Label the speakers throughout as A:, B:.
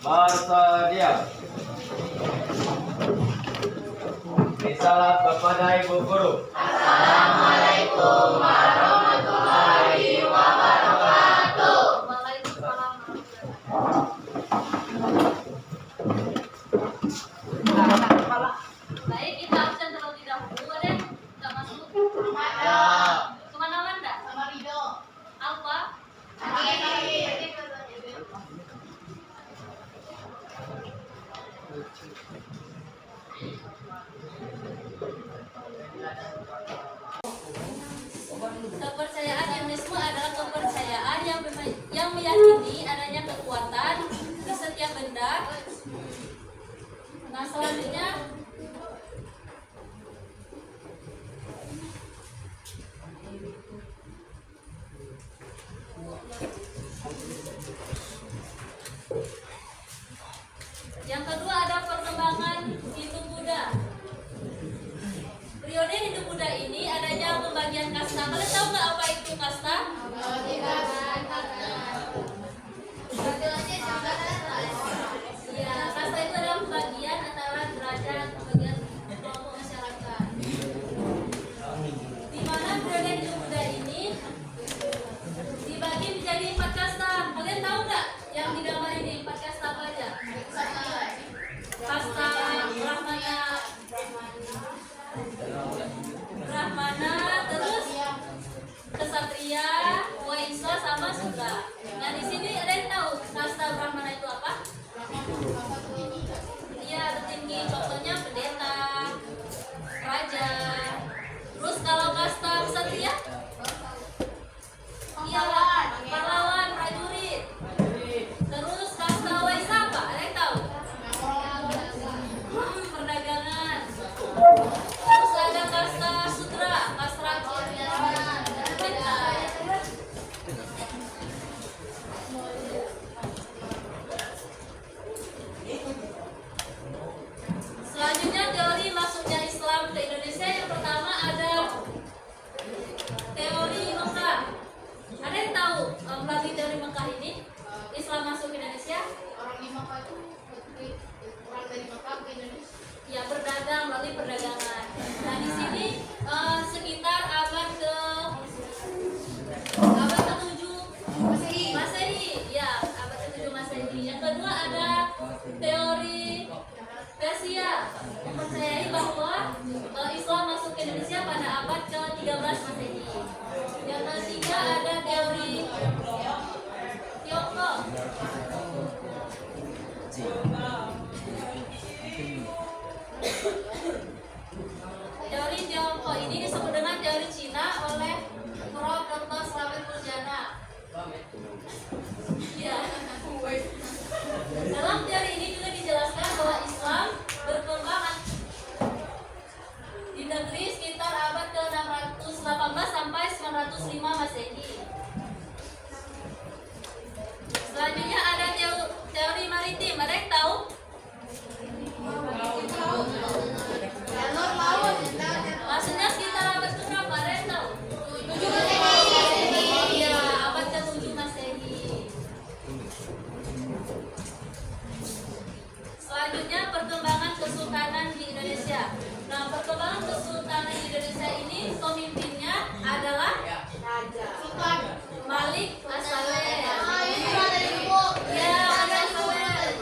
A: Bersedia. Salam kepada Ibu Guru.
B: Assalamualaikum warahmatullahi wabarakatuh.
C: Waalaikumsalam. Baik, kita absen terlebih dahulu deh. Nggak masuk.
A: Ya.
C: Kemana Wanda?
B: Sama Rido.
C: Alfa? Kepercayaan Animisme adalah kepercayaan yang meyakini adanya kekuatan di setiap benda. Nah, selanjutnya yang kedua ada perkembangan hidup Buddha. Periode hidup Buddha ini adanya pembagian kasta. Kalian tahu nggak apa itu kasta? Ya, kasta itu adalah pembagian antara derajat pembagian kelompok masyarakat. Di mana periode hidup Buddha ini dibagi menjadi 4 kasta. Kalian tahu nggak yang di gambar ini 4 kasta apa aja? Kasta Brahmana, terus Kesatria, Waisya, sama Sudra. Nah, di sini ada yang tahu kasta Brahmana itu apa? Iya, tertinggi. Contohnya pendeta, raja. Terus kalau kasta Kesatria? Iya, pahlawan, prajurit. Terus kasta Waisya apa? Ada yang tahu? Perdagangan. Terus ada kasta Sudra, kasta selanjutnya teori masuknya Islam ke Indonesia. Yang pertama ada teori Mekah. Ada yang tahu melalui teori Mekah ini Islam masuk ke Indonesia?
B: Orang di Mekah itu orang dari Mekah ke Indonesia.
C: Ya, berdagang melalui perdagangan. Nah, di sini sekitar abad ke-7 Masehi. Ya, abad ke-7 Masehi. Yang kedua ada teori Persia, mempercayai bahwa Islam masuk ke Indonesia pada abad ke-13 Masehi. Yang ketiga ada teori Tiongkok. Teori Tiongkok ini disebut dengan teori Cina oleh Prof. Dr. Slamet Murjana. Ya. Dalam teori ini juga dijelaskan bahwa Islam berkembang di negeri sekitar abad ke-618 sampai 905 Masehi. Selanjutnya ada teori maritim. Ada yang tahu?
B: Jalur laut.
C: Maksudnya sekitar abad ke-berapa? Ada yang tahu? 7 Iya, abad ke-7 Masehi. Selanjutnya perkembangan kesultanan di Indonesia. Nah, perkembangan kesultanan di Indonesia ini pemimpinnya adalah
B: Sultan.
C: Malik As-Saleh.
B: Ini ada ibu.
C: Ya, As-Saleh.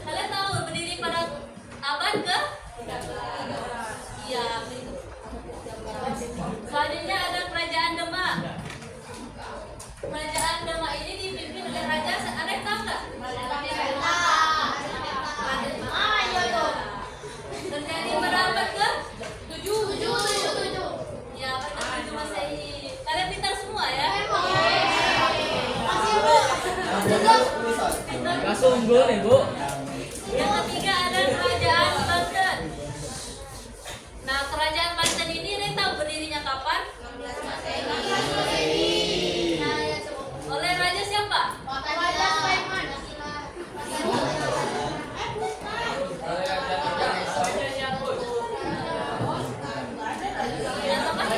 C: Kalian tahu berdiri pada abad ke? Iya. Selanjutnya ada Kerajaan Demak. Kerajaan Demak ini dipimpin oleh raja. Ada yang tahu nggak? Terjadi pada abad ke?
B: 7.
C: Ya, abad ke-7 Masehi. Kalian pintar semua ya?
B: Masih bu.
A: Langsung unggul nih, Bu.
C: Yang ketiga ada Kerajaan Banten. Nah, Kerajaan Banten ini ada yang tahu berdirinya kapan? Nah, oleh raja siapa?
B: Raja Sulaiman.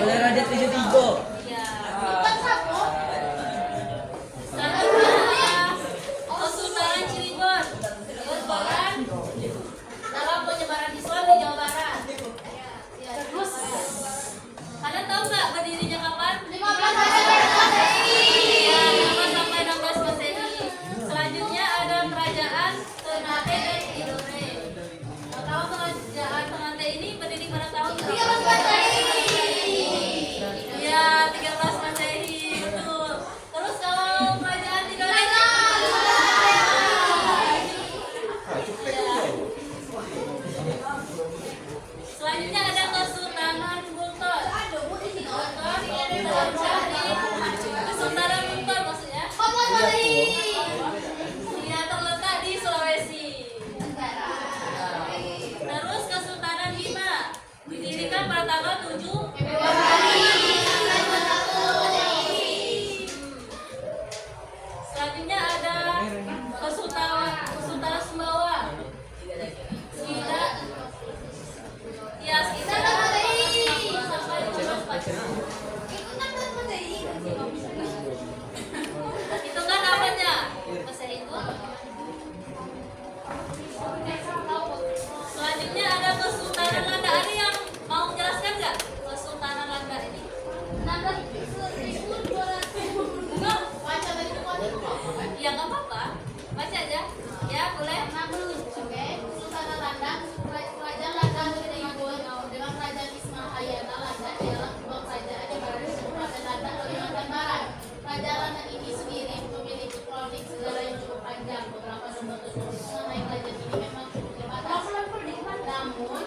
A: Oleh Raja 73.
C: Ya.
B: Bukan satu.
C: Selanjutnya
B: Baca tadi itu baca dulu.
C: Ya nggak apa-apa, baca aja. Ya boleh.
B: Oke, Sultan Landan, Kerajaan Landan dengan Kerajaan Ismail Hayana Landan ialah kedua kerajaan yang berada di Kabupaten Landan, Kalimantan Barat. Kerajaan Landan ini sendiri memiliki kronik sejarah yang cukup panjang. Beberapa sumber tulis mengenai kerajaan ini memang cukup terbatas. Namun,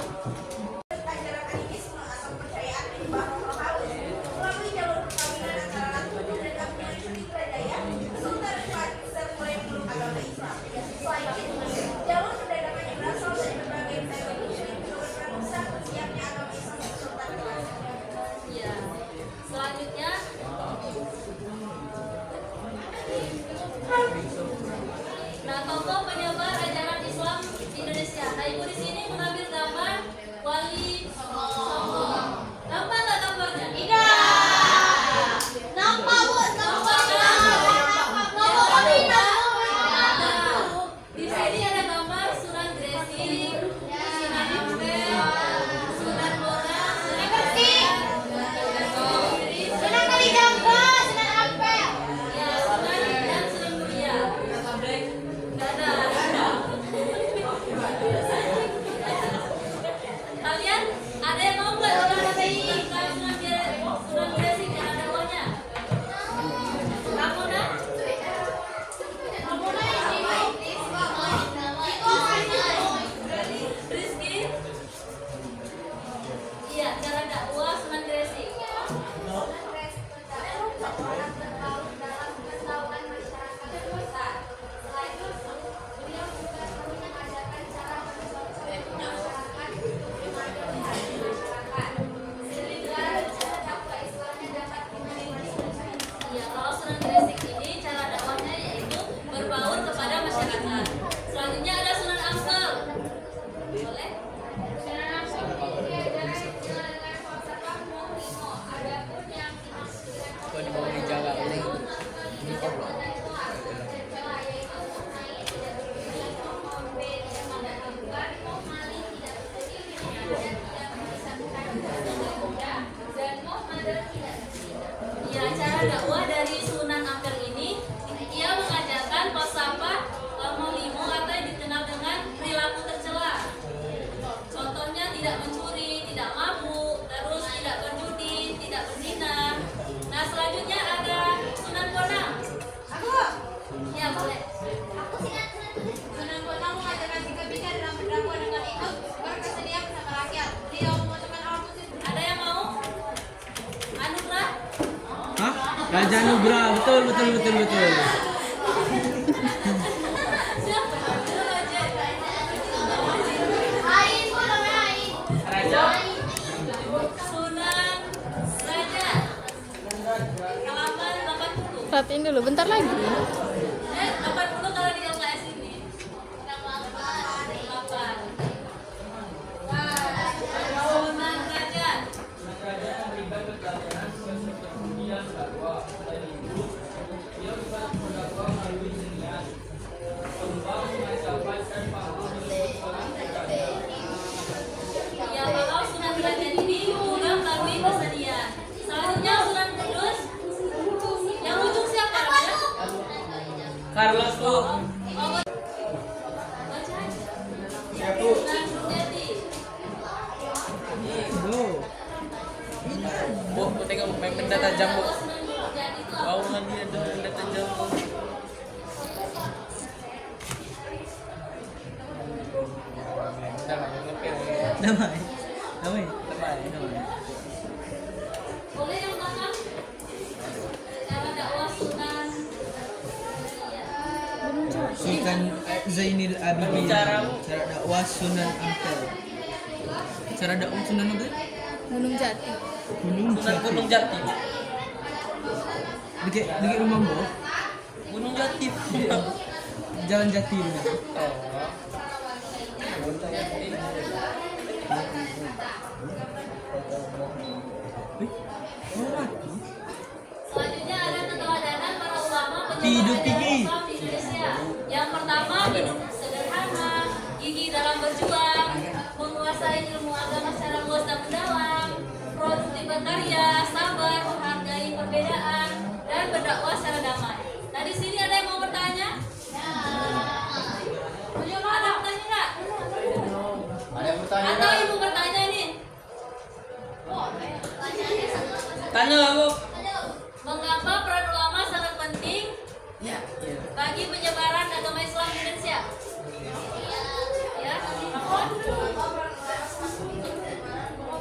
D: ajaran animisme atau kepercayaan di bawah roh halus melalui jalur perkawinan antara ratu dan gabungan Sutra Daya, Sultan Faisal mulai memeluk agama Islam. Selain itu, jalur perdagangan yang berasal dari berbagai negara muslim juga berperan besar bersiapnya agama Islam di Sultan Kelas.
C: Ya. Selanjutnya, nah tokoh penyebar ajaran Islam di Indonesia. Nah ibu di sini mengambil gambar Wali Songo. Nampak nggak gambarnya?
B: nampak Bu, nampak.
C: Di sini ada gambar Sunan Gresik, Sunan Ampel, Sunan Bonang, Sunan Gresik,
B: Sunan Kalijaga, Sunan Ampel.
C: ya Sunan dan Sunan Muria. Nggak ada. Kalian ada yang mau nggak Sunan Gresik? Sunan Gresik yang ada uangnya. Kamu nak? Rizky? Iya, cara dakwah Sunan Gresik. Iya, kalau Sunan Gresik ini cara dakwahnya yaitu berbaur kepada masyarakat. Selanjutnya ada Sunan Ampel. Boleh?
B: Sunan Ampel ini ajaran yang dengan konsep Monglimo. Adapun yang dimaksudkan
A: Kau mau dijaga ini.
C: Ya, cara dakwah dari Sunan Ampel ini, ia mengajarkan falsafah Monglimo atau yang dikenal dengan perilaku tercela. Contohnya tidak mencuri, tidak mabuk, terus tidak berjudi, tidak berzina. Nah, selanjutnya ada Sunan Bonang. Ya, boleh.
B: Sunan Bonang mengajarkan sikap bijak dalam berdakwah dengan ikut berkesedia bersama rakyat. Beliau mengucapkan al-Quran.
C: Ada yang mau? Anugerah?
A: Hah? Raja Nugraha, betul.
C: Siapa? Dulu aja.
B: Ain Bu, namanya Ain.
A: Raja.
C: Sunan Raja. Halaman 80.
E: Perhatiin dulu, bentar lagi.
C: 80 kalau di LKS ini. 8. Sunan Raja. Ya, kalau Sunan Derajat ini juga melalui persediaan. Selanjutnya Sunan Kudus. Yang ujung siapa?
A: Carlos Bu.
C: Oh, baca aja. Sunan Jati.
A: Bu, aku tengok main benda tajam Bu.
C: Kalau Sunan Jati itu apa?
A: Bau lagi ada benda tajam Bu. Damai.
C: Boleh yang belakang? Cara dakwah Sunan.
F: Sultan Zainil Abidin.
A: Cara
F: dakwah Sunan Ampel. Cara dakwah Sunan Ampel?
E: Gunung Jati.
A: Sunan Gunung Jati.
F: Dekat rumah Bu.
A: Gunung Jati.
F: Jalan Jati rumah.
C: Selanjutnya ada keteladanan para ulama
F: Hidup
C: penyebar
F: tinggi.
C: Islam di Indonesia. Yang pertama, hidup sederhana, gigih dalam berjuang, menguasai ilmu agama secara luas dan mendalam, produktif berkarya, sabar, menghargai
A: Tanya lah, Bu.
C: Mengapa peran ulama sangat penting bagi penyebaran agama Islam di Indonesia? Ya, Rahman?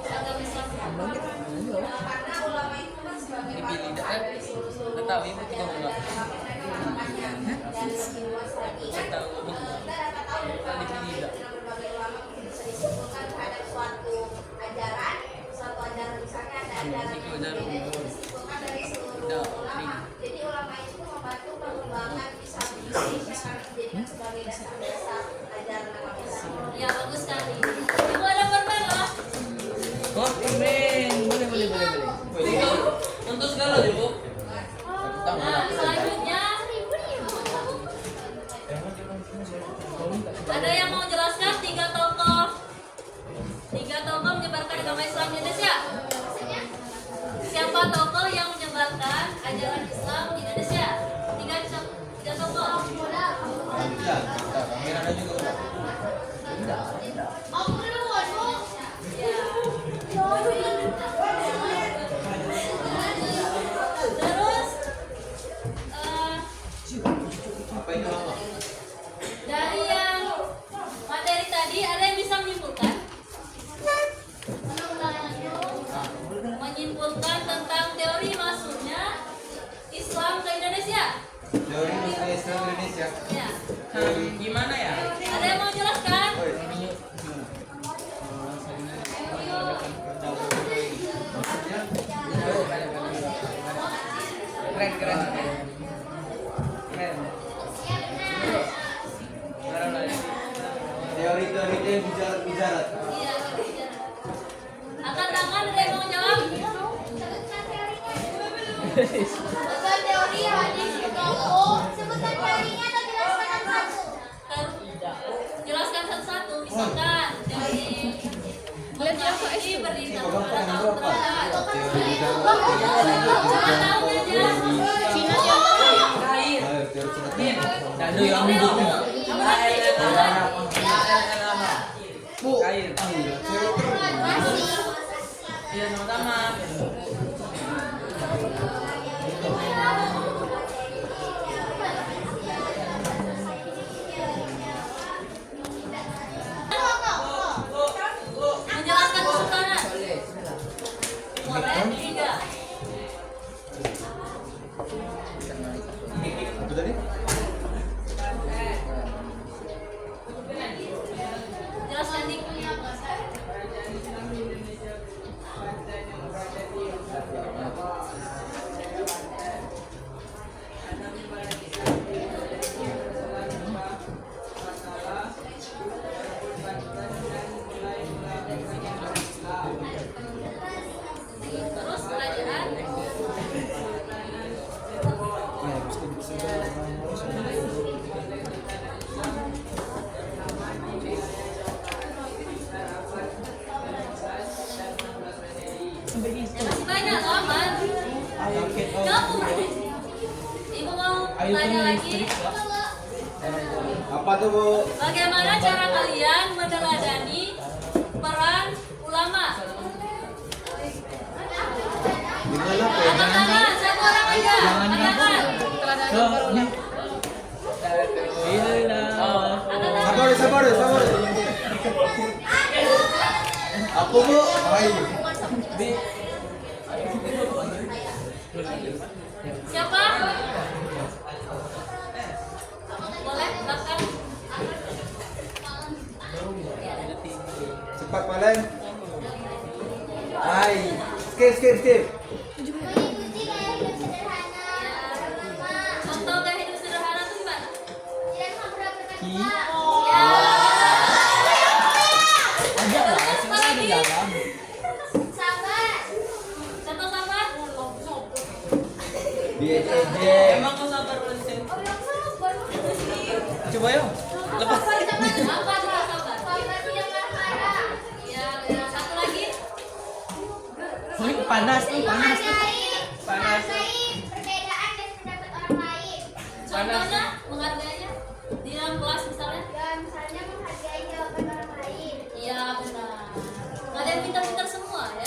C: Agama Islam.
D: Karena ulama itu kan sebagai
A: Dipilih dah. Nggak tahu ibu juga enggak.
D: dan lebih luas lagi kan.
A: Nggak tahu.
D: Kita dapat tahu dari
A: Dipilih dah.
D: berbagai ulama itu bisa disimpulkan terhadap suatu ajaran misalnya ada ajaran yang berbeda itu disimpulkan dari seluruh ulama. Jadi ulama itu membantu pengembangan Islam di Indonesia karena dijadikan sebagai dasar-dasar ajaran agama Islam.
C: Ya, bagus sekali. Ibu ada permen loh.
F: Oh, permen. Boleh.
A: Ibu, untuk segala deh, Bu.
C: Nah, selanjutnya ada yang mau jelaskan tiga tokoh menyebarkan agama Islam di Indonesia? Siapa tokoh yang menyebarkan ajaran Islam di Indonesia? Tiga tokoh. Ya. Terus dari yang materi tadi ada yang bisa menyimpulkan tentang teori masuknya Islam ke Indonesia.
G: Teori masuk Islam Indonesia.
C: Ya.
A: Gimana ya?
C: Ada yang mau jelaskan?
F: Keren.
G: Teori-teori yang bicara.
C: Iya. Angkat tangan, ada yang mau jawab?
B: Sebutkan teori hadis tokoh. Sebutkan teorinya atau jelaskan satu-satu?
C: Jelaskan satu-satu. Misalkan teori ini berdasarkan pada tahun berapa? Cuma tahun aja.
E: Cina siapa?
F: Dadu yang hidup.
A: Kain. Iya, sama-sama.
C: Menjelaskan kesultanan. Boleh? Tiga.
G: Apa tadi?
C: Jelaskan dik. Terus kerajaan. Masih banyak loh, Man. Kamu. Ibu mau tanya lagi?
G: Apa tuh, Bu?
C: Bagaimana cara kalian meneladani peran ulama?
G: Gimana, Pak?
C: Angkat tangan, satu orang aja. Angkat tangan.
G: Sabar. Aku, Bu. Hai.
C: Siapa? Boleh, bahkan.
G: Cepat, Palen. Hai. Skip.
B: Mengikuti gaya hidup sederhana.
C: Contoh gaya hidup sederhana itu gimana?
B: Tidak memperhatikan uang.
C: Ya.
F: Ada lah,
C: Terus
F: cuma
C: apa
F: di
C: lagi?
F: dalam.
B: Sabar.
C: Contoh sabar?
G: BJJ.
A: Emang kau sabar Bro?
F: Coba yuk. Lepas.
C: Apa contoh sabar?
B: Sabar tidak marah-marah.
C: Ya, satu lagi.
F: Oh, ini panas nih, panas.
B: Menghargai perbedaan dan pendapat orang lain.
C: Contohnya menghargainya di dalam kelas misalnya.
B: Ya, misalnya menghargai jawaban orang lain.
C: Iya benar. Nggak ada yang pintar-pintar semua ya.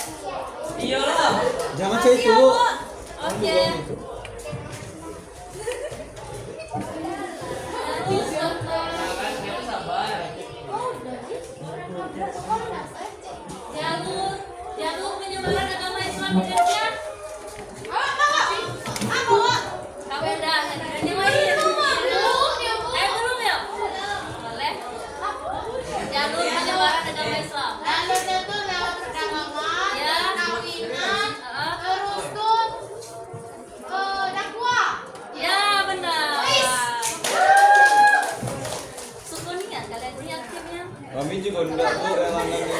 A: Iyalah.
G: Jangan saya itu, Bu.
C: Oke. Terus
A: Kan kita sabar.
C: jalur penyebaran agama Islam di Indonesia. Kamu udah yang lain. Belum ya? Boleh. Jalur penyebaran agama Islam. Ya. Ya benar. Sukuning ya kalian ini aktifnya.
G: Kami juga enggak Bu, relangan ini.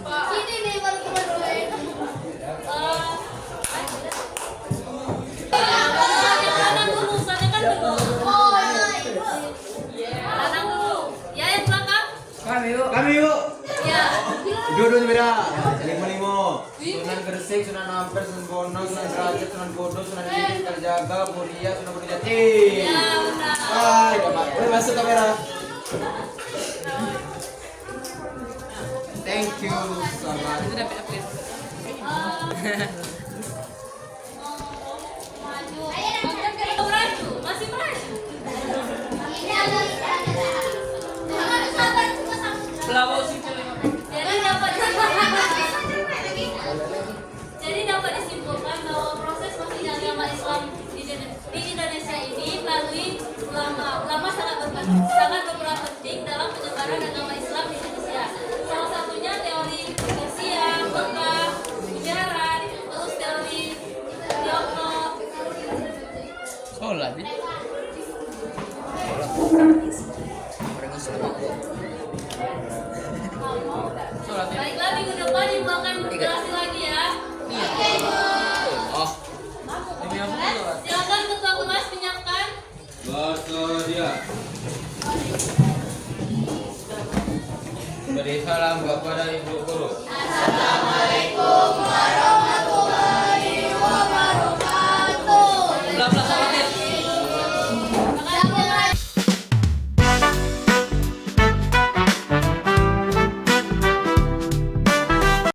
B: Ini nih baru kebetulan.
C: Tanang dulu, soalnya kan belum. Tanang dulu. Ya yang belakang.
G: Kami yuk.
C: Ya.
G: Dua-dua beda. Lima. Sunan Gresik, Sunan Ampel, Sunan Bonang, Sunan Derajat, Sunan Kudus, Sunan Giri, Kalijaga, Muria, Sunan Gunung Jati.
C: Ya benar.
G: Hai, boleh masuk kamera. Thank you. Selamat.
A: Itu dapat update.
C: Maju, masih maju.
A: Pelawau sih cuy.
C: Jadi dapat disimpulkan bahwa proses masuknya agama Islam di Indonesia ini melalui lama sangat berperan penting dalam penyebaran agama Islam di Indonesia. Salah satunya teori Persia, Mekah, Gujarat, terus teori Tiongkok.
F: Sholat nih. Sholat ya.
C: Baiklah minggu depan ibu akan berkreasi lagi ya.
F: Oh,
A: Demi apa tuh?
C: Silakan ketua kelas menyiapkan.
G: Bersedia. Beri salam kepada Ibu Guru.
B: Assalamualaikum